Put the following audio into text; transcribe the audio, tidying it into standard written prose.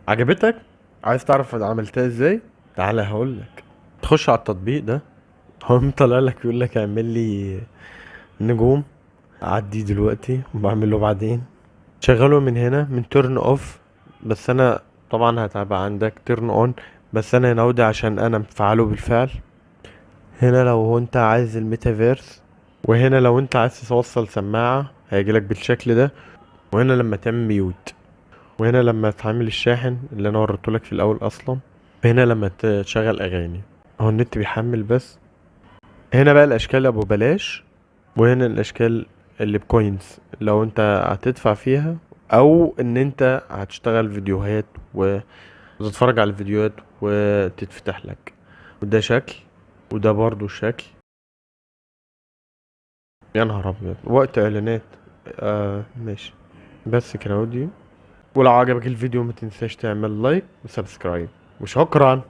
عجبتك؟ عايز تعرف انا عملتها ازاي؟ تعالى هقولك. تخش على التطبيق ده، هو طالع لك يقول لك اعمل لي نجوم. اعدي دلوقتي وبعمله بعدين. شغله من هنا من تيرن اوف. بس انا طبعا هتبقى عندك تيرن اون. بس انا هنا اودي عشان انا مفعله بالفعل. هنا لو هو انت عايز الميتافيرس، وهنا لو انت عايز توصل سماعة هيجيلك بالشكل ده. وهنا لما تعمل ميوت، وهنا لما تعمل الشاحن اللي انا وريتهولك في الاول اصلا. هنا لما تشغل اغاني. هو النت بيحمل بس. هنا بقى الاشكال ابو بلاش، وهنا الاشكال اللي بكوينز لو انت هتدفع فيها، او ان انت هتشتغل فيديوهات وتتفرج على الفيديوهات وتتفتح لك. وده شكل، وده برضو شكل. يا نهار ابيض وقت اعلانات. ماشي. بس كده ودي. ولو عجبك الفيديو ما تنساش تعمل لايك وسبسكرايب. وشكرا.